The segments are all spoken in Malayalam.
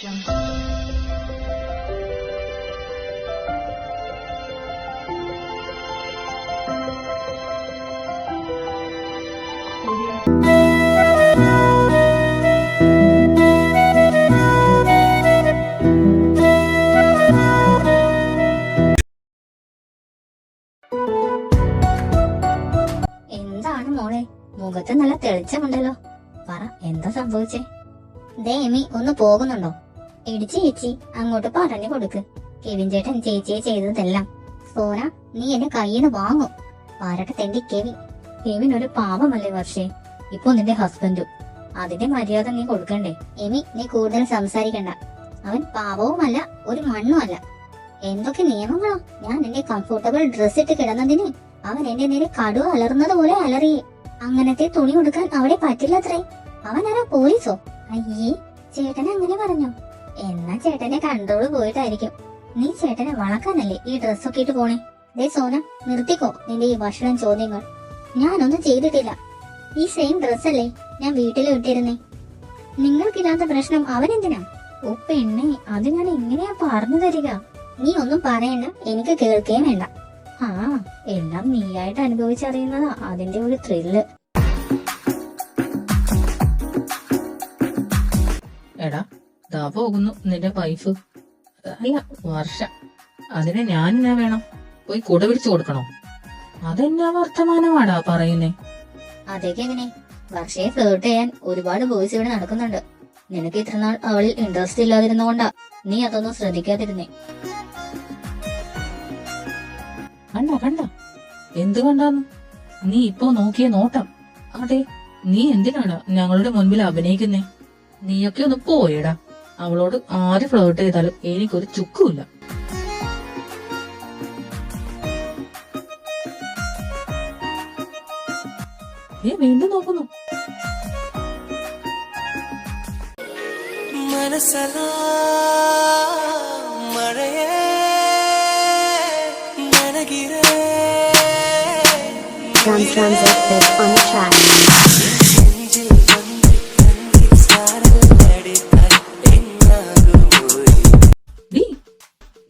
എന്താണ് മോളെ, മുഖത്ത് നല്ല തെളിച്ചമുണ്ടല്ലോ. പറ, എന്താ സംഭവിച്ചേ? ദേമി ഒന്ന് പോകുന്നുണ്ടോ? ഇടിച്ചു ചേച്ചി അങ്ങോട്ട് പറഞ്ഞു കൊടുക്ക്. കെവിൻ ചേട്ടൻ ചേച്ചിയെ ചെയ്തതെല്ലാം. സോന, നീ എന്റെ കയ്യിന്ന് വാങ്ങും. പാരട്ടെ തെണ്ടി കെവിൻ. കെവിൻ ഒരു പാവമല്ലേ വർഷേ? ഇപ്പൊ നിന്റെ ഹസ്ബൻഡും. അതിന്റെ മര്യാദ നീ കൊടുക്കണ്ടേ? എമി, നീ കൂടുതൽ സംസാരിക്കണ്ട. അവൻ പാവവുമല്ല, ഒരു മണ്ണുമല്ല. എന്തൊക്കെ നിയമങ്ങളോ? ഞാൻ എന്റെ കംഫർട്ടബിൾ ഡ്രസ് ഇട്ട് കിടന്നതിന് അവൻ എന്റെ നേരെ കടുവ അലർന്നത് പോലെ അലറിയേ. അങ്ങനത്തെ തുണി കൊടുക്കാൻ അവിടെ പറ്റില്ലത്രേ. അവനാരാ, പോലീസോ? അയ്യേ, ചേട്ടൻ അങ്ങനെ പറഞ്ഞോ? എന്നാ ചേട്ടന്റെ കൺട്രോള് പോയിട്ടായിരിക്കും. നീ ചേട്ടനെ വളക്കാനല്ലേ ഈ ഡ്രസ്സൊക്കെ ഇട്ട് പോണേ? ദേ സോന, നിർത്തിക്കോ നിന്റെ ഈ ഭക്ഷണം ചോദ്യങ്ങൾ. ഞാനൊന്നും ചെയ്തിട്ടില്ല. ഈ സെയിം ഡ്രസ്സല്ലേ ഞാൻ വീട്ടിൽ ഇട്ടിരുന്നേ. നിങ്ങൾക്കില്ലാത്ത പ്രശ്നം അവനെന്തിനാ? ഓ പെണ്ണേ, അത് ഞാൻ എങ്ങനെയാ പറഞ്ഞു തരിക? നീ ഒന്നും പറയണ്ട, എനിക്ക് കേൾക്കുകയും വേണ്ട. ആ, എല്ലാം നീയായിട്ട് അനുഭവിച്ചറിയുന്നതാ അതിന്റെ ഒരു ത്രില്ല്. എടാ, ദാ പോകുന്നു നിന്റെ വൈഫ്. അല്ല, വർഷ. അതിനെ ഞാനെന്നാ വേണം? പോയി കുട പിടിച്ചു കൊടുക്കണോ? അതെന്നാ വർത്തമാനമാടാ പറയുന്നേ? അതൊക്കെ എങ്ങനെ? വർഷയെ ഫ്ലേർട്ട് ചെയ്യാൻ ഒരുപാട് ബോയ്സ് ഇവിടെ നടക്കുന്നുണ്ട്. നിനക്ക് ഇത്രനാൾ അവളിൽ ഇൻട്രസ്റ്റ് ഇല്ലാതിരുന്നോണ്ടാ നീ അതൊന്നും ശ്രദ്ധിക്കാതിരുന്നേ. കണ്ട എന്ത് കണ്ടാന്ന്? നീ ഇപ്പൊ നോക്കിയ നോട്ടം. അതെ, നീ എന്തിനാണ് ഞങ്ങളുടെ മുൻപിൽ അഭിനയിക്കുന്നേ? നീയൊക്കെ ഒന്ന് പോയടാ. അവളോട് ആര് ഫ്ലേർട്ട് ചെയ്താലും എനിക്കൊരു ചുക്കുമില്ല. നീ വീണ്ടും നോക്കുന്നു. മനസ്സലാ മഴയേ നനകിരേ. Drums on the track.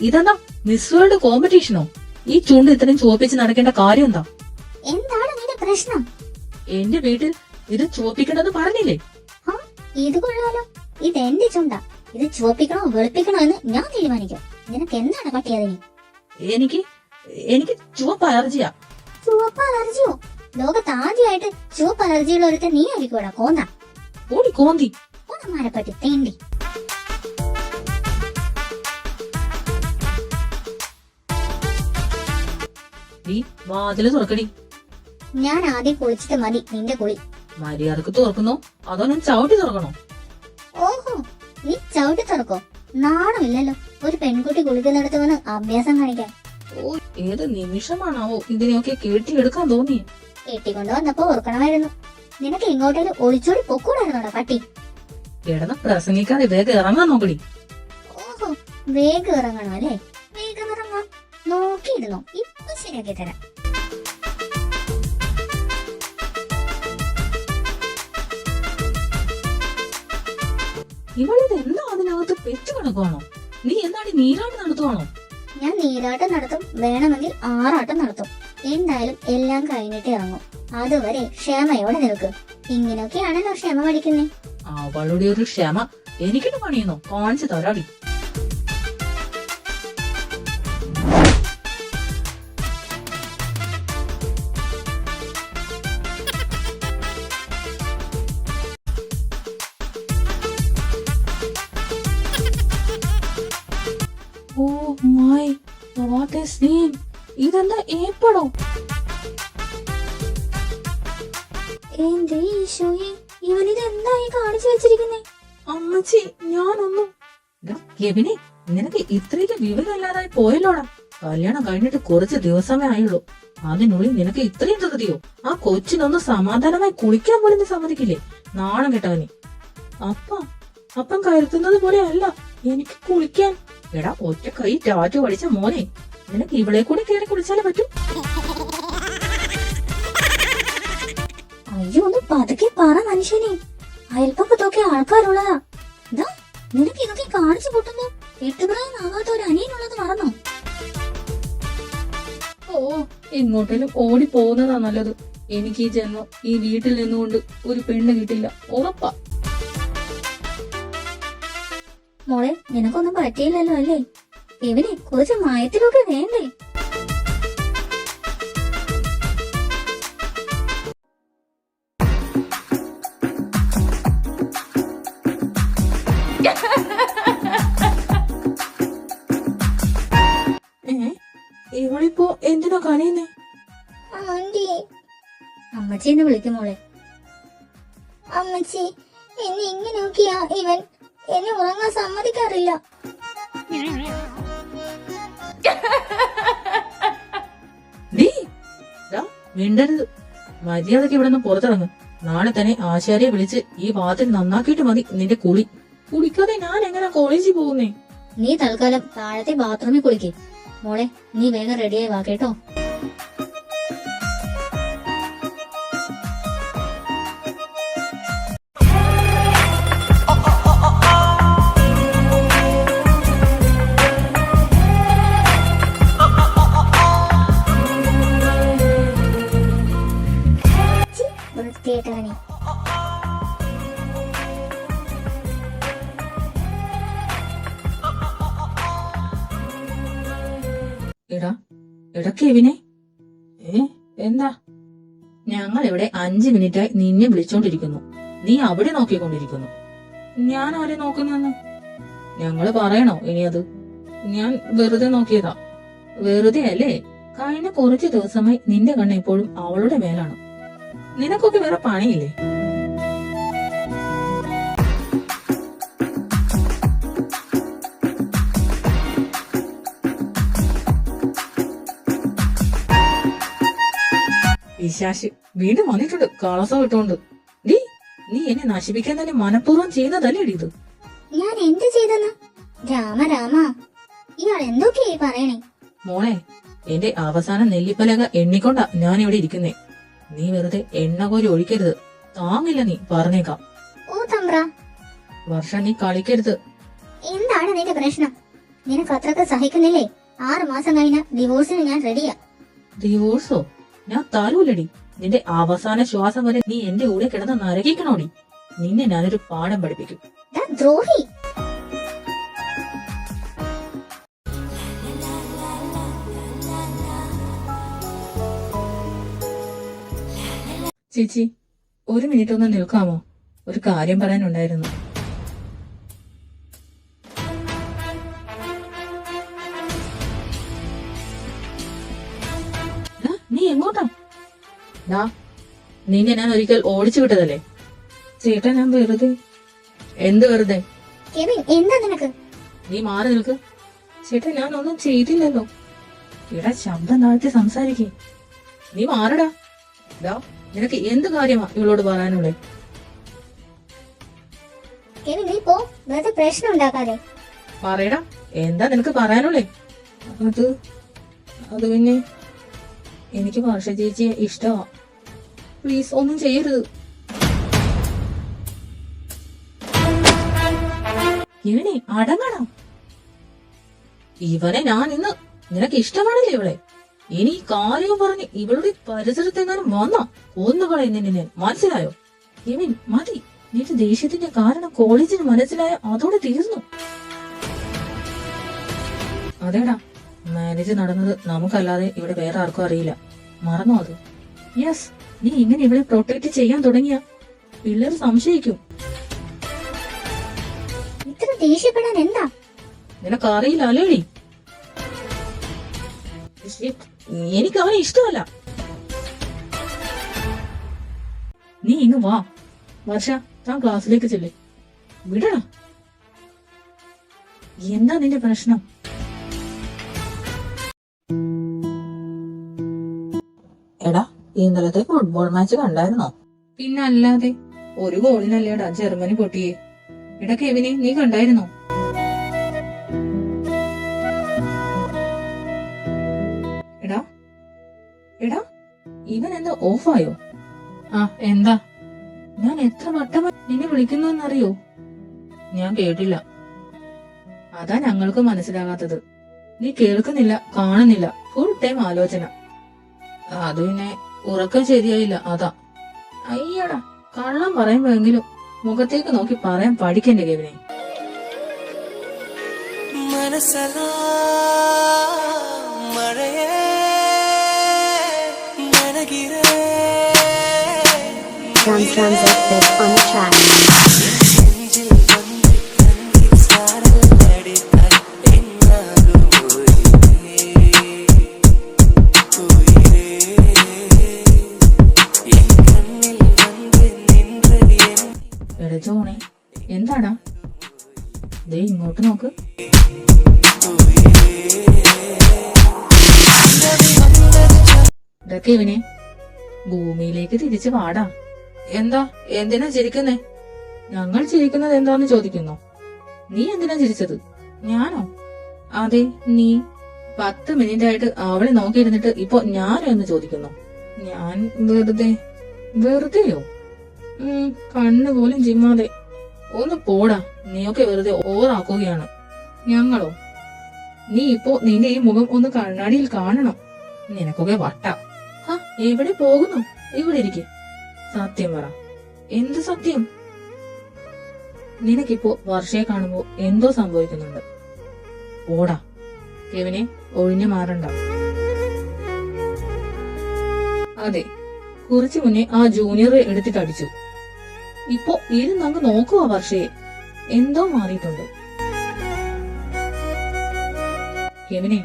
ഇതെന്താ മിസ് വേൾഡ് കോമ്പറ്റീഷനോ? ഈ ചുണ്ട് ഇത്രയും ചുവപ്പിച്ച് നടക്കേണ്ട കാര്യം എന്താ? എന്താണ് നിന്റെ പ്രശ്നം? എന്റെ വീട്ടിൽ ഇത് ചുവപ്പിക്കണമെന്ന് പറഞ്ഞില്ലേ? ഇത് കൊള്ളാലോ. ഇത് എന്റെ ചുണ്ടാ. ഇത് ചുവപ്പിക്കണോ വെളുപ്പിക്കണോ എന്ന് ഞാൻ തീരുമാനിക്കും. നിനക്ക് എന്താണ് പറ്റിയതിന്? എനിക്ക് ചുവപ്പ് അലർജിയാ. ചുവപ്പ് അലർജിയോ? ലോകത്ത് ആദ്യമായിട്ട് ചുവപ്പ് അലർജിയുള്ള ഒരുത്ത നീ ആയിരിക്കൂടാ കോന്ത. ഓടി കോന്തി. ഒന്നമാരപ്പറ്റി തേണ്ടി. നീ വാതില് തുറക്കടി. ഞാൻ ആദ്യം കുളിച്ചിട്ട് മതി നിന്റെ കുളി. മര്യാദക്ക് തുറക്കുന്നോ അതോ ഞാൻ ചവിട്ടി തുറക്കണോ? ഓഹോ, നീ ചവിട്ടി തുറക്കോ? നാണമില്ലല്ലോ ഒരു പെൺകുട്ടി കുളിക്കുന്നിടത്ത് വന്ന് അഭ്യാസം കാണിക്കാൻ. ഓ, ഏത് നിമിഷമാണാവോ ഇതിനെയൊക്കെ കെട്ടിയെടുക്കാൻ തോന്നി. കെട്ടിക്കൊണ്ടു വന്നപ്പോ ഓർക്കണമായിരുന്നു. നിനക്ക് ഇങ്ങോട്ടേക്ക് ഒളിച്ചോടി പൊക്കൂടായിരുന്നോടാ പട്ടി. കിടന്ന് പ്രസംഗിക്കാതെ വേഗം ഇറങ്ങാൻ നോക്കടി. ഓഹോ, വേഗം ഇറങ്ങണോ അല്ലേ? വേഗം ഇറങ്ങാം. നോക്കിയിരുന്നോ, ഇപ്പൊ ശരിയാക്കി തരാം. ഇവളിത് എന്താ അതിനകത്ത് പെറ്റു കിടക്കുവാണോ? നീ എന്താണ് നീരാട്ട് നടത്തുവാണോ? ഞാൻ നീരാട്ടം നടത്തും, വേണമെങ്കിൽ ആറാട്ടം നടത്തും. എന്തായാലും എല്ലാം കഴിഞ്ഞിട്ട് ഇറങ്ങും. അതുവരെ ക്ഷമയോടെ നിൽക്ക്. ഇങ്ങനെയൊക്കെയാണല്ലോ ക്ഷമ പഠിക്കുന്നേ. അവളുടെ ഒരു ക്ഷമ എനിക്കിട്ട് പണിയുന്നോ? കാണിച്ചു തരാടി. Oh my, what is name? ഇതെന്താ ഏപ്പടോ? എന്റെ ഈശോയെ, ഇവനിത് എന്തായി കാണിച്ചു വെച്ചിരിക്കുന്നേ? അമ്മച്ചി, ഞാനൊന്നും. കെവിനെ, നിനക്ക് ഇത്രയ്ക്ക് വിവരമില്ലാതായി പോയല്ലോടാ. കല്യാണം കഴിഞ്ഞിട്ട് കുറച്ച് ദിവസമേ ആയുള്ളൂ. അതിനുള്ളിൽ നിനക്ക് ഇത്രയും ധൃതിയോ? ആ കൊച്ചിനൊന്ന് സമാധാനമായി കുളിക്കാൻ പോലും നീ സമ്മതിക്കില്ലേ? നാണം കെട്ടവനെ. അപ്പം കരുതുന്നത് പോലെ അല്ല എനിക്ക് കുളിക്കാൻ. എടാ, ഒറ്റ കൈ ടാറ്റു പഠിച്ച മോനെ, നിനക്ക് ഇവിടെ കൂടി കയറി കുളിച്ചാലേ പറ്റൂ. അയ്യോ, ഒന്ന് പതുക്കെ പറ മനുഷ്യനെ. അയൽപ്പക്കത്തൊക്കെ ആൾക്കാരുള്ളതാ. നിനക്ക് ഇതൊക്കെ കാണിച്ചു കൂട്ടുമ്പോ എട്ടുപ്രായമാകാത്ത ഒരു അനിയനുള്ളത് മറന്നോ? ഓ, എങ്ങോട്ടേലും ഓടി പോകുന്നതാ നല്ലത്. എനിക്ക് ഈ ജന്മം ഈ വീട്ടിൽ നിന്നുകൊണ്ട് ഒരു പെണ്ണ് കിട്ടില്ല, ഉറപ്പാ. മോളെ നിനക്കൊന്നും പറ്റിയില്ലല്ലോ അല്ലേ? ഇവനെ കുറച്ച് മയത്തിലൊക്കെ വേണ്ടേ? ഇവളിപ്പോ എന്തിനാ കണിയുന്നേ? ആന്റി, അമ്മച്ചിന്ന് വിളിക്കും മോളെ. അമ്മച്ചി, എന്നെ ഇങ്ങനെയൊക്കെയാ ഇവൻ. എന്നെ ഉറങ്ങാൻ സമ്മതിക്കാറില്ല. മിണ്ടരുത്. മര്യാദക്ക് ഇവിടെ നിന്ന് പുറത്തിറങ്ങും. നാളെ തന്നെ ആശാരിയെ വിളിച്ച് ഈ വാതിൽ നന്നാക്കിയിട്ട് മതി നിന്റെ കുളി. കുളിക്കാതെ ഞാൻ എങ്ങനെ കോളേജിൽ പോകുന്നേ? നീ തൽക്കാലം താഴത്തെ ബാത്റൂമിൽ കുളിക്കേ. മോളെ നീ വേഗം റെഡിയായി വാ കേട്ടോ. വൃത്തിയായിട്ടവനെ. എടാ കെവിനെ, എന്താ? ഞങ്ങൾ ഇവിടെ 5 മിനിറ്റായി നിന്നെ വിളിച്ചോണ്ടിരിക്കുന്നു. നീ അവിടെ നോക്കിക്കൊണ്ടിരിക്കുന്നു. ഞാൻ ആരെ നോക്കുന്നെന്ന് ഞങ്ങള് പറയണോ ഇനി? അത് ഞാൻ വെറുതെ നോക്കിയതാ. വെറുതെ അല്ലേ? കഴിഞ്ഞ കുറച്ച് ദിവസമായി നിന്റെ കണ്ണ് എപ്പോഴും അവളുടെ മേലാണ്. നിനക്കൊക്കെ വേറെ പണിയില്ലേ? പിശാശ് വീണ്ടും വന്നിട്ടുണ്ട് കളസം ഇട്ടുകൊണ്ട്. നീ എന്നെ നശിപ്പിക്കാൻ തന്നെ മനഃപൂർവ്വം ചെയ്യുന്നതല്ലേ ഇത്? ഞാൻ എന്ത് ചെയ്തെന്ന്? രാമ രാമ, ഇയാൾ എന്തൊക്കെയായി പറയണേ? മോളെ, എന്റെ അവസാന നെല്ലിപ്പലക എണ്ണിക്കൊണ്ടാ ഞാൻ ഇവിടെ ഇരിക്കുന്നേ. നീ വെറുതെ എണ്ണ കോരി ഒഴിക്കരുത്. താങ്ങില്ല നീ, പറഞ്ഞേക്കാം. ഓ തമ്പ്ര, വർഷ നീ കളിക്കരുത്. എന്താണ് നിന്റെ പ്രശ്നം? നിനക്ക് അത്രക്ക് സഹിക്കുന്നില്ലേ? 6 മാസം കഴിഞ്ഞ ഡിവോഴ്സിന് ഞാൻ റെഡിയാ. ഡിവോഴ്സോ? ഞാൻ തരൂലടി. നിന്റെ അവസാന ശ്വാസം വരെ നീ എന്റെ കൂടെ കിടന്ന് നരകിക്കണോടി. നിന്നെ ഞാനൊരു പാഠം പഠിപ്പിക്കും. ദ്രോഹി. ചേച്ചി, 1 മിനിറ്റ് ഒന്ന് നിൽക്കാമോ? ഒരു കാര്യം പറയാനുണ്ടായിരുന്നു. നീ എങ്ങോട്ടാ? നിന്നെ ഞാൻ ഒരിക്കൽ ഓടിച്ചു വിട്ടതല്ലേ? ചേട്ടാ, ഞാൻ വെറുതെ. എന്ത് വെറുതെ? എന്താ നിനക്ക്? നീ മാറി നിൽക്ക്. ചേട്ടാ, ഞാൻ ഒന്നും ചെയ്തില്ലല്ലോ. ഇവിടെ ശബ്ദം താഴ്ത്തി സംസാരിക്കേ. നീ മാറടാ. നിനക്ക് എന്ത് കാര്യമാ ഇവളോട് പറയാനുള്ളേ? നീ പോ, വെറുതെ പ്രശ്നം ഉണ്ടാക്കാതെ. പറയടാ, എന്താ നിനക്ക് പറയാനുള്ളേ? അത് പിന്നെ എനിക്ക് വർഷ ചേച്ചിയെ ഇഷ്ടമാ. പ്ലീസ് ഒന്നും ചെയ്യരുത്. ഇവനെ അടങ്ങണം. ഇവനെ ഞാൻ ഇന്ന്. നിനക്ക് ഇഷ്ടമാണല്ലേ ഇവളെ? ഇനി കാര്യം പറഞ്ഞ് ഇവളുടെ പരിസരത്തെങ്ങാനും വന്നാ കൊന്നുകളെ നിന്നെ. മനസ്സിലായോ? ഇവൻ മതി. നിന്റെ ദേഷ്യത്തിന്റെ കാരണം കോളേജിന് മനസ്സിലായ അതോടെ തീർന്നു. അതേടാ, മാരേജ് നടന്നത് നമുക്കല്ലാതെ ഇവിടെ വേറെ ആർക്കും അറിയില്ല. മറന്നോ അത്? യെസ്, നീ ഇങ്ങനെ ഇവിടെ പ്രൊട്ടക്ട് ചെയ്യാൻ തുടങ്ങിയ പിള്ളേർ സംശയിക്കും. ഇത്ര ദേഷ്യപ്പെടാൻ എന്താ? നിനക്കറിയില്ല അല്ലേടി? എനിക്ക് അവനെ ഇഷ്ടമല്ല. നീ ഇങ്ങ് വാ. വർഷ, താൻ ക്ലാസ്സിലേക്ക് ചെല്ലേ. വിടടാ. എന്താ നിന്റെ പ്രശ്നം? എടാ, ഇന്നലത്തെ ഫുട്ബോൾ മാച്ച് കണ്ടായിരുന്നോ? പിന്നെ അല്ലാതെ. 1 ഗോളിനല്ലേടാ ജർമ്മനി പൊട്ടിയേ. എടാ കെവിനെ, നീ കണ്ടായിരുന്നോ? എടാ ഇവൻ എന്താ ഓഫായോ? എന്താ? ഞാൻ എത്ര വട്ടമായി നിന്നെ വിളിക്കുന്നു എന്നറിയോ? ഞാൻ കേട്ടില്ല. അതാ ഞങ്ങൾക്ക് മനസ്സിലാകാത്തത്. നീ കേൾക്കുന്നില്ല, കാണുന്നില്ല, ഫുൾ ടൈം ആലോചന. അത് പിന്നെ ഉറക്കം ശരിയായില്ല, അതാ. അയ്യടാ, കള്ളം പറയുമ്പോഴെങ്കിലും മുഖത്തേക്ക് നോക്കി പറയാൻ പഠിക്കണ്ടേ കെവിനെ? മനസ്സലാ മഴയേ നനകിരേ Drums Outfit on the track. നെഞ്ചിൽ വന്ന് കണ്ണിൽ സാരലടി തട്ടിന്നാകും ഉയിരേ എൻ കണ്ണിൽ വന്ന് നിന്നത് എടാ ജോണേ, എന്താടാ? ദേ ഇങ്ങോട്ട് നോക്ക്. ഇതൊക്കെ ഇവനെ ഭൂമിയിലേക്ക് തിരിച്ചു വാടാ. എന്താ, എന്തിനാ ചിരിക്കുന്നേ? ഞങ്ങൾ ചിരിക്കുന്നത് എന്താന്ന് ചോദിക്കുന്നു. നീ എന്തിനാ ചിരിച്ചത്? ഞാനോ? അതെ, നീ. 10 മിനിറ്റ് ആയിട്ട് അവളെ നോക്കിയിരുന്നിട്ട് ഇപ്പൊ ഞാനോ എന്ന് ചോദിക്കുന്നു. ഞാൻ വെറുതെയോ? കണ്ണു പോലും ചിമ്മാതെ. ഒന്ന് പോടാ, നീയൊക്കെ വെറുതെ ഓറാക്കുകയാണ്. ഞങ്ങളോ? നീ ഇപ്പോ നിന്റെ ഈ മുഖം ഒന്ന് കണ്ണാടിയിൽ കാണണം. നിനക്കൊക്കെ വട്ട. എവിടെ പോകുന്നു? ഇവിടെ ഇരിക്കെ. സത്യം പറ. എന്ത് സത്യം? നിനക്കിപ്പോ വർഷയെ കാണുമ്പോ എന്തോ സംഭവിക്കുന്നുണ്ട്. പോടാ കെവിനെ, ഒഴിഞ്ഞു മാറണ്ട. അതെ, കുറച്ചു മുന്നേ ആ ജൂനിയറെ എടുത്തിട്ട് അടിച്ചു. ഇപ്പൊ ഇരുന്നങ്ങ് നോക്കുവാ വർഷയെ. എന്തോ മാറിയിട്ടുണ്ട്. കെവിനെ,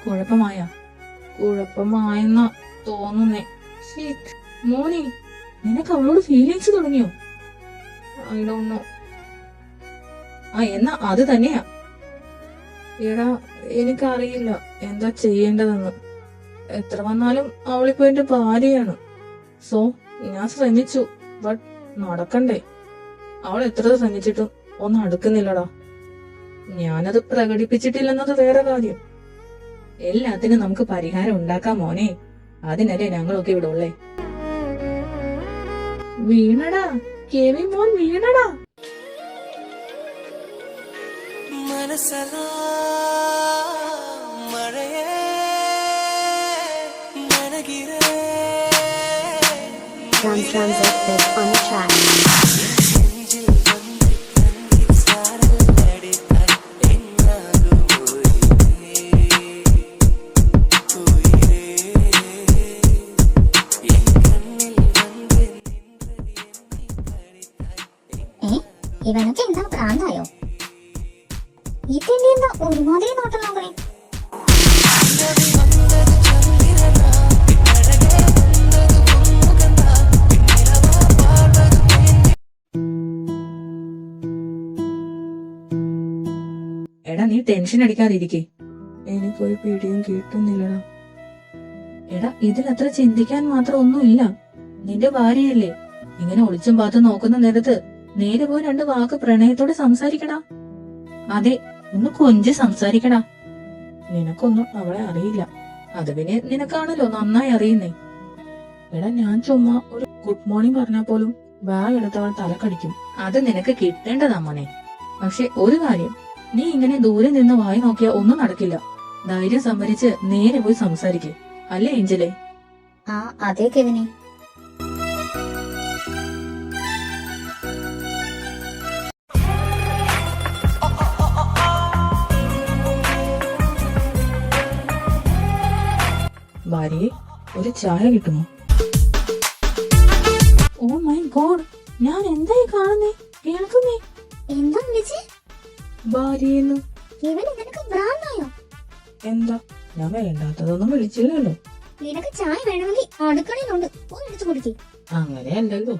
കുഴപ്പമായെന്നാ തോന്നുന്നേ. മോനെ, നിനക്ക് അവളോട് ഫീലിങ്സ് തുടങ്ങിയോ? I don't know. എന്നാ അത് തന്നെയാ. എടാ, എനിക്കറിയില്ല എന്താ ചെയ്യേണ്ടതെന്ന്. എത്ര വന്നാലും അവളിപ്പോ എന്റെ ഭാര്യയാണ്. സോ ഞാൻ ശ്രമിച്ചു, ബട്ട് നടക്കണ്ടേ? അവൾ എത്ര ശ്രമിച്ചിട്ടും ഒന്നും അടുക്കുന്നില്ലടാ. ഞാനത് പ്രകടിപ്പിച്ചിട്ടില്ലെന്നത് വേറെ കാര്യം. എല്ലാത്തിനും നമുക്ക് പരിഹാരം ഉണ്ടാക്കാം മോനെ. അതിനല്ലേ ഞങ്ങളൊക്കെ ഇവിടെ ഉള്ളേ. വീണടാ കെവി മോൻ, വീണടാ. മനസ്സലാ മഴയേ നനകിരേ Drums Outfit on the track. നെഞ്ചിൽ വന്ന് കണ്ണിൽ സാരലടി തട്ടിന്നാകും ഉയിരേ എൻ കണ്ണിൽ വന്ന് ഇവനൊക്കെ എന്താ പ്രാന്തായോ? ഇതെന്റെ എന്താ ഒരുമാതിരി നോട്ടം നോക്കണേ. എടാ, നീ ടെൻഷൻ അടിക്കാതിരിക്കേ. എനിക്കൊരു പിടിയും കിട്ടുന്നില്ലടാ. എടാ, ഇതിലത്ര ചിന്തിക്കാൻ മാത്രം ഒന്നുമില്ല. നിന്റെ ഭാര്യയല്ലേ. ഇങ്ങനെ ഒളിച്ചും പാത്തും നോക്കുന്ന നേരത്ത് നേരെ പോയി 2 വാക്ക് പ്രണയത്തോടെ സംസാരിക്കടാ. അതെ, ഒന്ന് കൊഞ്ച് സംസാരിക്കടാ. നിനക്കൊന്നും അവളെ അറിയില്ല. അത് പിന്നെ നിനക്കാണല്ലോ നന്നായി അറിയുന്നേ. എടാ, ഞാൻ ചുമ്മാ ഒരു ഗുഡ് മോർണിംഗ് പറഞ്ഞാൽ പോലും ബാഗ് എടുത്തവൾ തലക്കടിക്കും. അത് നിനക്ക് കിട്ടേണ്ടതാ മോനെ. പക്ഷെ ഒരു കാര്യം, നീ ഇങ്ങനെ ദൂരെ നിന്ന് വായി നോക്കിയാ ഒന്നും നടക്കില്ല. ധൈര്യം സംഭരിച്ച് നേരെ പോയി സംസാരിക്കേ. അല്ലേ ഏഞ്ചലേ? അതെ കെവിനെ. ഭാര്യയെ, ഒരു ചായ കിട്ടുമോ? ഓ മൈ ഗോഡ്, ഞാൻ എന്തായി കാണുന്നേ, കേൾക്കുന്നേ? എന്താ വിളിച്ചേ? ഭാര്യയെന്ന്. ഇവന് നിനക്ക് ഭ്രാന്തായോ? എന്താ, ഞാൻ വേണ്ടാത്തതൊന്നും വിളിച്ചില്ലല്ലോ. നിനക്ക് ചായ വേണമെങ്കിൽ അടുക്കളയിലുണ്ട്, പോയി എടുത്തു കുടിക്കേ. അങ്ങനെയല്ലല്ലോ,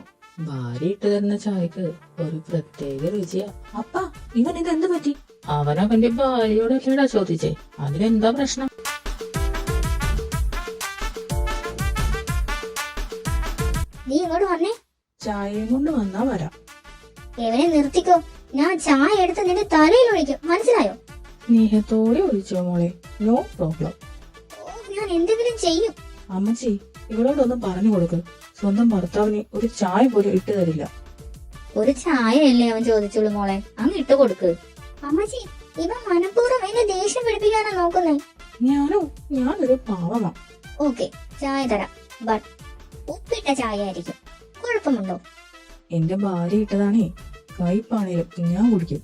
ഭാര്യ ഇട്ട് തരുന്ന ചായക്ക് ഒരു പ്രത്യേക രുചിയാ. അപ്പാ, ഇവൻ ഇതെന്ത് പറ്റി? അവനവന്റെ ഭാര്യയോടല്ലേടാ ചോദിച്ചേ, അതിലെന്താ പ്രശ്നം? നീ ഇങ്ങോട്ട് വന്നേ. ചായയും കൊണ്ട് വന്നാ വരാം. എവനെ നിർത്തിക്കോ, ഞാൻ ചായ എടുത്ത് നിന്റെ തലയിൽ ഒഴിക്കും, മനസ്സിലായോ? സ്നേഹത്തോടെ ഒഴിച്ചോ മോളെ, നോ പ്രോബ്ലം. ഞാൻ എന്തെങ്കിലും ചെയ്യും. അമ്മച്ചി, ഇവളോടൊന്ന് പറഞ്ഞു കൊടുക്ക്, സ്വന്തം ഭർത്താവിന് ഒരു ചായ പോലും ഇട്ട് തരില്ല. ഒരു ചായ അല്ലേ അവൻ ചോദിച്ചുള്ളൂ മോളെ, അങ്ങ് ഇട്ട് കൊടുക്ക്. അമ്മച്ചി, ഇവൻ മനഃപൂർവ്വം എന്നെ ദേഷ്യം പിടിപ്പിക്കാനാ നോക്കുന്നേ. ഞാനൊരു പാവമാ. ഓക്കെ, ചായ തരാം. ബട്ട് ഉപ്പിട്ട ചായ ആയിരിക്കും. കുഴപ്പമുണ്ടോ? എന്റെ ഭാര്യ ഇട്ടതാണേ, കയ്പാണേലും ഞാൻ കുടിക്കും.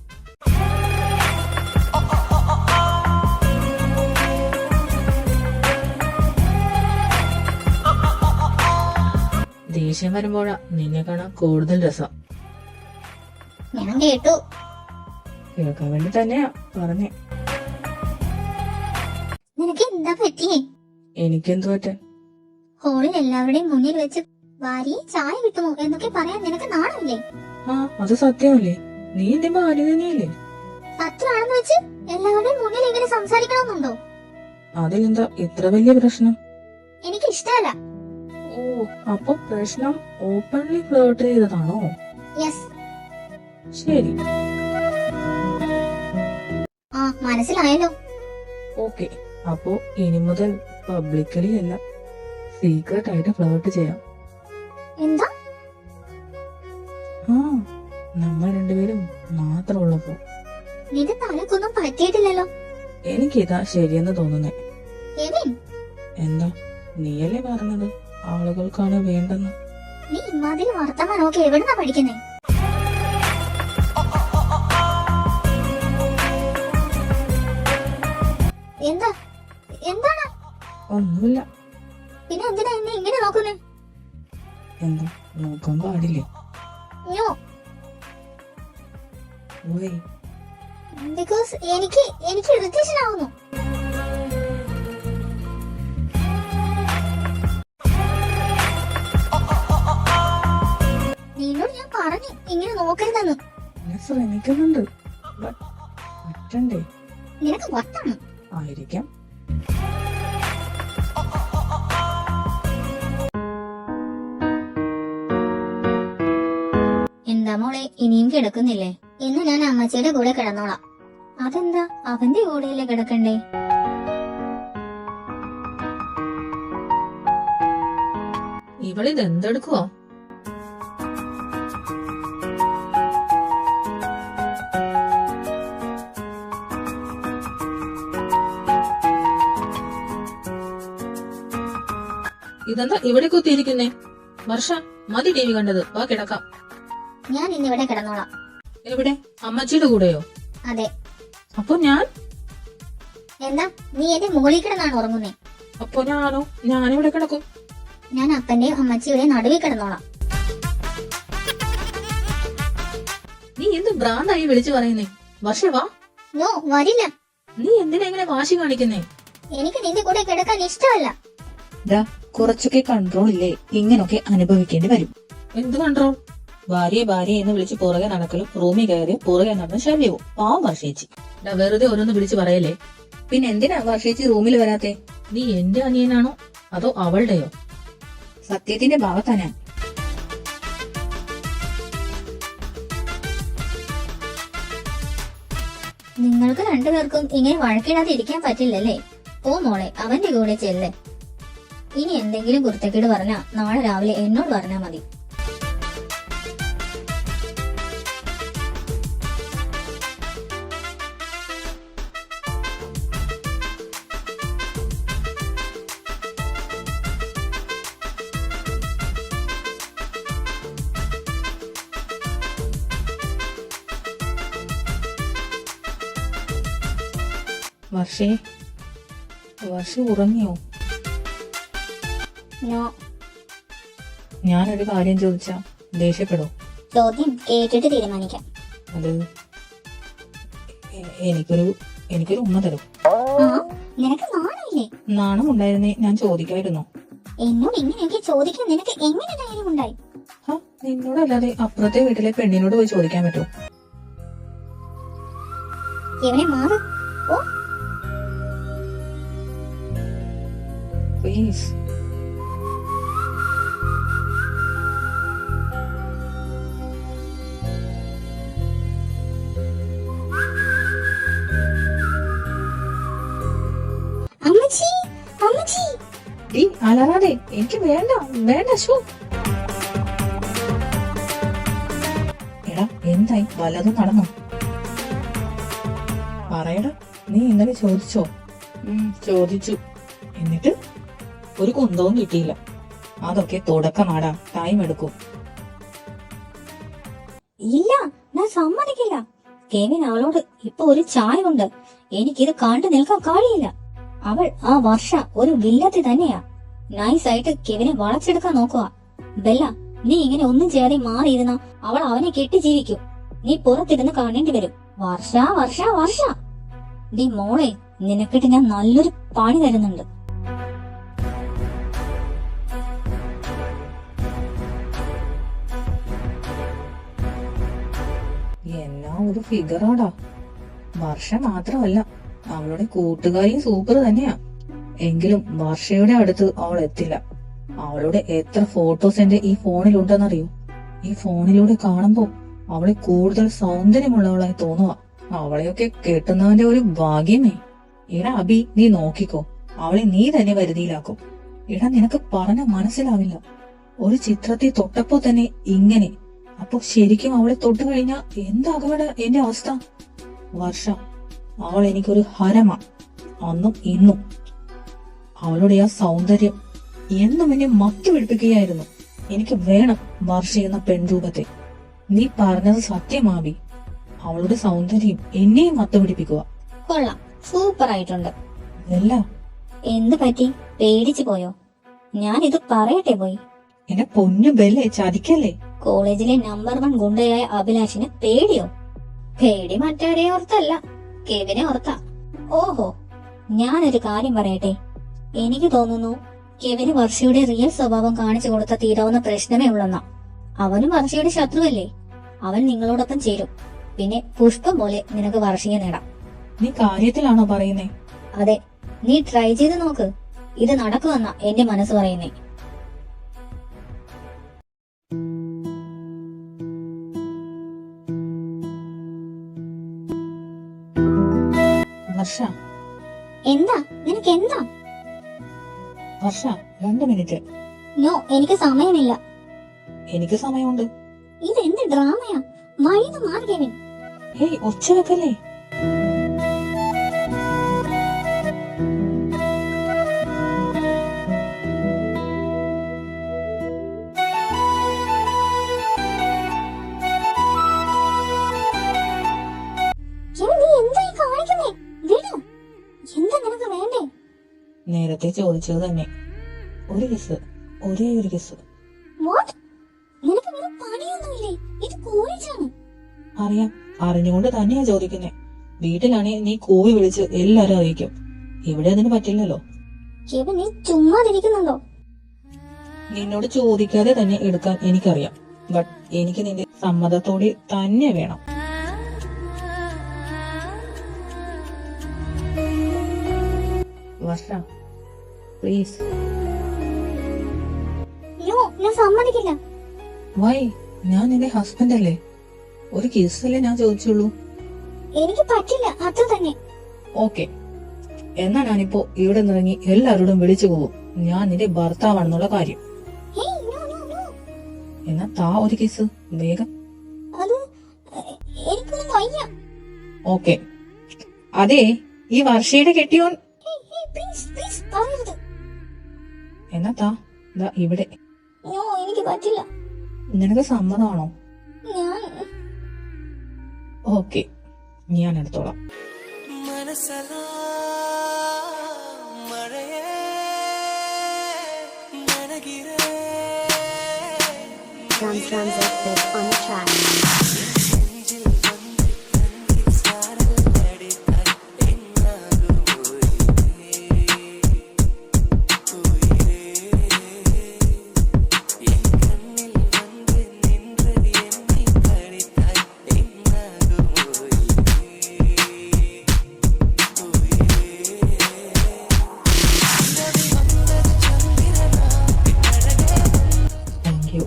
ദേഷ്യം വരുമ്പോഴാ നിന്നെ കാണാൻ കൂടുതൽ രസം. ഞാൻ കേട്ടു. കേൾക്കാൻ വേണ്ടി തന്നെയാ പറഞ്ഞേ. നിനക്ക് എന്താ പറ്റിയേ? എനിക്കെന്തു പറ്റാൻ? ഹോളിൽ എല്ലാവരുടെയും മുന്നിൽ വെച്ച് ഭാര്യയെ ചായ കിട്ടുമോ എന്നൊക്കെ പറയാൻ നിനക്ക് നാണമില്ലേ? ആ, അത് സത്യമല്ലേ? നീ എന്റെ ഭാര്യ തന്നെയല്ലേ? സത്യമാണെന്ന് വെച്ച് എല്ലാവരുടെയും മുന്നിൽ ഇങ്ങനെ സംസാരിക്കണമെന്നുണ്ടോ? അതിലെന്താ ഇത്ര വലിയ പ്രശ്നം? എനിക്ക് ഇഷ്ടമല്ല. ഓ, അപ്പൊ പ്രശ്നം ഓപ്പൺലി ഫ്ലേർട്ട് ചെയ്തതാണോ? യെസ്. ശരി, ആ, മനസ്സിലായല്ലോ. ഓക്കെ. അപ്പോ ഇനി മുതൽ പബ്ലിക്കലി അല്ല, സീക്രട്ട് ആയിട്ട് ഫ്ലേർട്ട് ചെയ്യാം. എന്താ? ആ, നമ്മൾ രണ്ടുപേരും മാത്രമുള്ളപ്പോ. നിന്റെ തലക്കൊന്നും പറ്റിയിട്ടില്ലല്ലോ. എനിക്കിതാ ശരിയെന്ന് തോന്നുന്നേ. കെവിൻ, എന്താ? നീയല്ലേ പറഞ്ഞത് ആളുകൾക്കാണ് വേണ്ടെന്ന്? നീ ഇമാതിരി വർത്തമാനമൊക്കെ എവിടുന്നാ പഠിക്കുന്നേ? എന്താ? എന്താണ്? ഒന്നുമില്ല. പിന്നെ എന്തിനാ എന്നെ ഇങ്ങനെ നോക്കുന്നേ? എന്താ നോക്കാൻ പാടില്ലേ? നോ, ഓയ്, ബിക്കോസ് എനിക്ക് ഇറിറ്റേഷൻ ആവുന്നു. നിന്നോട് ഞാൻ പറഞ്ഞു ഇങ്ങനെ നോക്കരുതെന്ന്. ഞാൻ ശ്രമിക്കുന്നുണ്ട്. But പറ്റണ്ടേ? നിനക്ക് വട്ടാണ്. ആയിരിക്കാം. എന്താ മോളെ, ഇനിയും കിടക്കുന്നില്ലേ? ഇന്ന് ഞാൻ അമ്മച്ചിയുടെ കൂടെ കിടന്നോളാം. അതെന്താ? അവന്റെ കൂടെയല്ലേ കിടക്കണ്ടേ? ഇവളിത് എന്തെടുക്കുവോ? ഇതെന്താ ഇവിടെ കുത്തിയിരിക്കുന്നേ? വർഷ, മതി ടി വി കണ്ടത്, വാ കിടക്കാം. ഞാൻ ഇന്നിവിടെ കിടന്നോളാം. എവിടെ? അമ്മച്ചിയുടെ കൂടെയോ? അതെ. അപ്പൊ ഞാൻ? എന്താ, നീ എന്റെ മുകളിൽ കിടന്നാണ് ഉറങ്ങുന്നേ? അപ്പൊ ഞാനിവിടെ കിടക്കും. ഞാൻ അപ്പന്റെയും അമ്മച്ചിയുടെയും നടുവിൽ കിടന്നോളാം. നീ എന്ത് ഭ്രാന്തായി വിളിച്ചു പറയുന്നേ? വർഷ, വാ. നോ, വരില്ല. നീ എന്തിനാ ഇങ്ങനെ വാശി കാണിക്കുന്നേ? എനിക്ക് നിന്റെ കൂടെ കിടക്കാൻ ഇഷ്ടമല്ല. കുറച്ചൊക്കെ കൺട്രോൾ ഇല്ലേ? ഇങ്ങനൊക്കെ അനുഭവിക്കേണ്ടി വരും. എന്ത് കൺട്രോൾ? ഭാര്യ എന്ന് വിളിച്ച് പുറകെ നടക്കലും റൂമിൽ കയറി പുറകെ നടന്ന് ശല്യവും. പാവം വർഷേച്ചി. വെറുതെ ഓരോന്ന് വിളിച്ച് പറയല്ലേ. പിന്നെ എന്തിനാ വർഷേച്ചി റൂമിൽ വരാത്തെ? നീ എന്റെ അനിയനാണോ അതോ അവളുടെയോ? സത്യത്തിന്റെ ഭാഗത്താനാ. നിങ്ങൾക്ക് രണ്ടുപേർക്കും ഇങ്ങനെ വഴക്കിടാതെ ഇരിക്കാൻ പറ്റില്ലല്ലേ? ഓ മോളെ, അവന്റെ കൂടെ ചെല്ല്. ഇനി എന്തെങ്കിലും കുരുത്തക്കേട് പറഞ്ഞാ നാളെ രാവിലെ എന്നോട് പറഞ്ഞാ മതി. വർഷ ഉറങ്ങിയോ? നോ. ഞാനൊരു കാര്യം ചോദിച്ചാ ദേഷ്യപ്പെടോ? ചോദ്യം കേട്ടിട്ട് തീരുമാനിക്കാം. അത് എനിക്കൊരു ഉമ്മ തരും. ആ, നിനക്ക് നാണമില്ലേ? നാണം ഉണ്ടായിരുന്നേ ഞാൻ ചോദിക്കായിരുന്നു. എന്നോട് ഇങ്ങനെയൊക്കെ ചോദിക്കാൻ നിനക്ക് എങ്ങനെ ധൈര്യമുണ്ടായി? നിന്നോടല്ലാതെ അപ്പുറത്തെ വീട്ടിലെ പെണ്ണിനോട് പോയി ചോദിക്കാൻ പറ്റുമോ? എവിടെ മാറ്. ഓ, പ്ലീസ്. അമ്മച്ചി, അമ്മച്ചി. അലറാതെ. എനിക്ക് വേണ്ട ശോ. എടാ, എന്തായി? വല്ലതും നടന്നോ? പറയടാ, നീ ഇന്നലെ ചോദിച്ചോ? ചോദിച്ചു. എന്നിട്ട് ഒരു കുന്തവും കിട്ടിയില്ല. അതൊക്കെ തുടക്കമാടാ, ടൈം എടുക്കും. ഇല്ല, ഞാൻ സമ്മതിക്കില്ല. കെവിൻ അവളോട് ഇപ്പൊ ഒരു ചായവുണ്ട്. എനിക്കിത് കണ്ടു നിൽക്കാൻ കഴിയില്ല. അവൾ ആ വർഷ ഒരു വില്ലത്തി തന്നെയാ. നൈസായിട്ട് കെവിനെ വളച്ചെടുക്കാൻ നോക്കുക. ബെല്ല, നീ ഇങ്ങനെ ഒന്നും ചെയ്യാതെ മാറിയിരുന്ന അവൾ അവനെ കെട്ടി ജീവിക്കും. നീ പുറത്തിരുന്ന് കാണേണ്ടി വരും. വർഷ വർഷ വർഷ, നീ മോളെ, നിനക്കിട്ട് ഞാൻ നല്ലൊരു പണി തരുന്നുണ്ട്. എന്നാ ഒരു ഫിഗറാടാ. വർഷ മാത്രമല്ല, അവളുടെ കൂട്ടുകാരിയും സൂപ്പർ തന്നെയാ. എങ്കിലും വർഷയുടെ അടുത്ത് അവൾ എത്തില്ല. അവളുടെ എത്ര ഫോട്ടോസ് എന്റെ ഈ ഫോണിലുണ്ടെന്നറിയോ? ഈ ഫോണിലൂടെ കാണുമ്പോ അവളെ കൂടുതൽ സൗന്ദര്യമുള്ളവളായി തോന്നുക. അവളെയൊക്കെ കെട്ടുന്നവന്റെ ഒരു ഭാഗ്യമേ. എടാ അബി, നീ നോക്കിക്കോ, അവളെ നീ തന്നെ വരുതിയിലാക്കും. എടാ, നിനക്ക് പറഞ്ഞ മനസ്സിലാവില്ല. ഒരു ചിത്രത്തെ തൊട്ടപ്പോ തന്നെ ഇങ്ങനെ, അപ്പൊ ശരിക്കും അവളെ തൊട്ടു കഴിഞ്ഞാ എന്താകുമെടാ എന്റെ അവസ്ഥ? വർഷ, അവൾ എനിക്കൊരു ഹരമാ, അന്നും ഇന്നും. അവളുടെ ആ സൗന്ദര്യം എന്നും എന്നെ മത്തു പിടിപ്പിക്കുകയായിരുന്നു. എനിക്ക് വേണം വർഷ എന്ന പെൺരൂപത്തെ. നീ പറഞ്ഞത് സത്യമാവി. അവളുടെ സൗന്ദര്യം എന്നെയും മത്തു പിടിപ്പിക്കുക. കൊള്ളാം, സൂപ്പർ ആയിട്ടുണ്ട്. അല്ല, എന്ത് പറ്റി? പേടിച്ചു പോയോ? ഞാനിത് പറയട്ടെ പോയി. എന്റെ പൊന്നു ബെല്ലേ, ചതിക്കല്ലേ. കോളേജിലെ നമ്പർ 1 ഗുണ്ടയായ അഭിലാഷിന് പേടിയോ? പേടി മറ്റാരെ ഓർത്തല്ല, കെവിനെ ഓർത്താ. ഓഹോ, ഞാനൊരു കാര്യം പറയട്ടെ. എനിക്ക് തോന്നുന്നു കെവിന് വർഷയുടെ റിയൽ സ്വഭാവം കാണിച്ചു കൊടുത്ത തീരാവുന്ന പ്രശ്നമേ ഉള്ളെന്നാ. അവനും വർഷയുടെ ശത്രുവല്ലേ. അവൻ നിങ്ങളോടൊപ്പം ചേരും. പിന്നെ പുഷ്പം പോലെ നിനക്ക് വർഷയെ നേടാം. നീ കാര്യത്തിലാണോ പറയുന്നേ? അതെ, നീ ട്രൈ ചെയ്ത് നോക്ക്. ഇത് നടക്കുമെന്നാ എന്റെ മനസ്സ് പറയുന്നേ. വർഷ, എന്താ നിനക്ക് എന്താ? വർഷ, 2 മിനിറ്റ്. നോ, എനിക്ക് സമയമില്ല. എനിക്ക് സമയമുണ്ട്. ഇതെന്ത് ഡ്രാമയാ? വഴിന്ന് മാറി കെവിൻ. ഹേയ്, ഒച്ച വെക്കല്ലേ. കെവിൻ, നീ എന്താ ഈ കാണിക്കുന്നേ? വിട്. എന്താ നിനക്ക് വേണ്ടേ? നേരത്തെ ചോദിച്ചത് തന്നെ. ഒരു കിസ്, ഒരേ ഒരു കിസ്. വാട്ട്? നിനക്ക് വേറെ പണിയൊന്നുമില്ലേ? ഇത് കോളേജാണ്. അറിയാം, അറിഞ്ഞുകൊണ്ട് തന്നെയാ ചോദിക്കുന്നേ. വീട്ടിലാണെ നീ കൂവി വിളിച്ച് എല്ലാരും അറിയിക്കും. ഇവിടെ അതിന് പറ്റില്ലല്ലോ. കെവിൻ, നീ ചുമ്മാതിരിക്കുന്നുണ്ടോ? നിന്നോട് ചോദിക്കാതെ തന്നെ എടുക്കാൻ എനിക്കറിയാം. ബട്ട് എനിക്ക് നിന്റെ സമ്മതത്തോടെ തന്നെ വേണം. വർഷ, പ്ലീസ്. നോ, ഞാൻ സമ്മതിക്കില്ല. വൈ? ഞാൻ നിന്റെ ഹസ്ബൻഡ് അല്ലേ. ഒരു കിസ്സല്ലേ ഞാൻ ചോദിച്ചുള്ളൂ. എനിക്ക് പറ്റില്ല, അത്ര തന്നെ. ഓക്കെ, എന്നാ ഞാനിപ്പോ ഇവിടെ നിറങ്ങി എല്ലാവരോടും വിളിച്ചു പോകും ഞാൻ നിന്റെ ഭർത്താവാണെന്നുള്ള കാര്യം. Hey, no no no. എന്നാ താ ഒരു കിസ് വേഗം. അത് എനിക്കൊന്നും വയ്യ. ഓക്കെ. അതെ, ഈ വർഷയുടെ കെട്ടിയോൻ. ഹേയ്, ഹേയ്, പ്ലീസ് പ്ലീസ് പറയരുത്. എന്നാ താ, ദാ ഇവിടെ. നോ, എനിക്ക് പറ്റില്ല. നിനക്ക് സമ്മതമാണോ? ഞാൻ ഓക്കെ, ഞാൻ എടുത്തോളാം. മനസ്സലാ മഴയേ നനകിരേ Drums Zip on the track. നെഞ്ചിൽ വന്ന് കണ്ണിൽ സാരലടിത്താൽ എന്നാകുമോ ഉയിരേ എൻ കണ്ണിൽ വന്ന് നിന്നത് എന്നെ കടിത്താൽ എന്നാകുമോ താങ്ക് യു.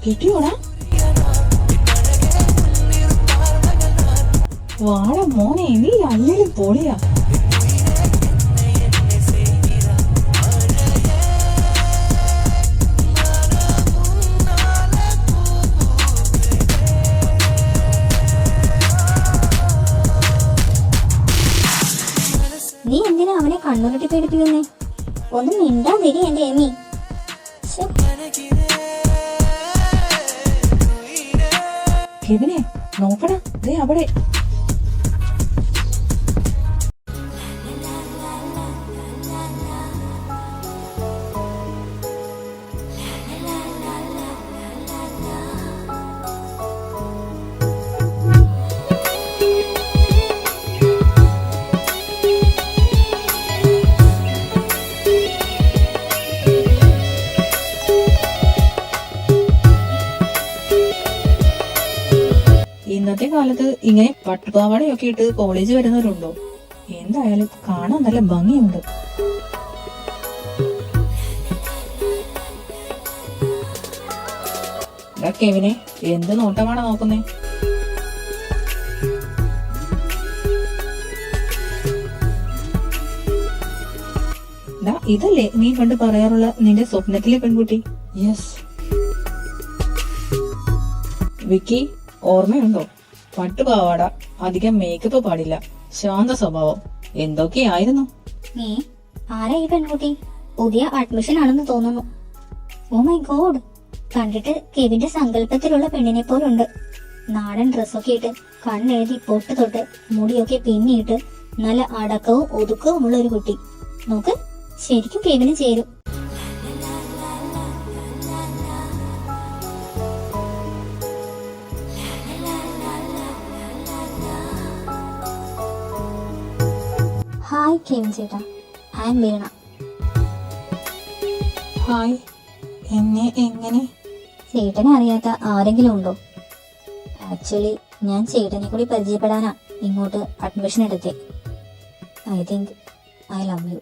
കിട്ടിയോടാ? വാട മോനെ, നീ അല്ലേലും പൊളിയാ. മിണ്ടാതിരി എന്റെ എമി. ശ്ശെ, കെവിനെ നോക്കടാ, ദേ അവിടെ. ഇന്നത്തെ കാലത്ത് ഇങ്ങനെ പട്ടുപാവാടയൊക്കെ ഇട്ട് കോളേജ് വരുന്നവരുണ്ടോ? എന്തായാലും കാണാൻ നല്ല ഭംഗിയുണ്ട്. എടാ കെവിനെ, എന്ത് നോട്ടമാണ് നോക്കുന്നേ? ഡാ, ഇതല്ലേ നീ പണ്ട് പറയാറുള്ള നിന്റെ സ്വപ്നത്തിലെ പെൺകുട്ടി? യെസ്. വിക്കി, ഓർമ്മയുണ്ടോ? പട്ടുപാവാട, അധികം മേക്കപ്പ് പാടില്ല, ശാന്ത സ്വഭാവം, എന്തൊക്കെയായിരുന്നു. ആരാ ഈ പെൺകുട്ടി? പുതിയ അഡ്മിഷൻ ആണെന്ന് തോന്നുന്നു. ഓ മൈ ഗോഡ്, കണ്ടിട്ട് കെവിന്റെ സങ്കല്പത്തിലുള്ള പെണ്ണിനെ പോലുണ്ട്. നാടൻ ഡ്രസ്സൊക്കെ ഇട്ട്, കണ്ണെഴുതി പൊട്ട് തൊട്ട്, മുടിയൊക്കെ പിന്നിയിട്ട്, നല്ല അടക്കവും ഒതുക്കവുമുള്ള ഒരു കുട്ടി. നോക്ക്, ശരിക്കും കെവിന് ചേരും. ഹായ് കെവിൻ ചേട്ടാ, ഐ എം വീണ. ഹായ്. എന്നെ എങ്ങനെ? ചേട്ടനെ അറിയാത്ത ആരെങ്കിലും ഉണ്ടോ? ആക്ച്വലി ഞാൻ ചേട്ടനെ കൂടി പരിചയപ്പെടാനാ ഇങ്ങോട്ട് അഡ്മിഷൻ എടുത്തേ. I think I love you.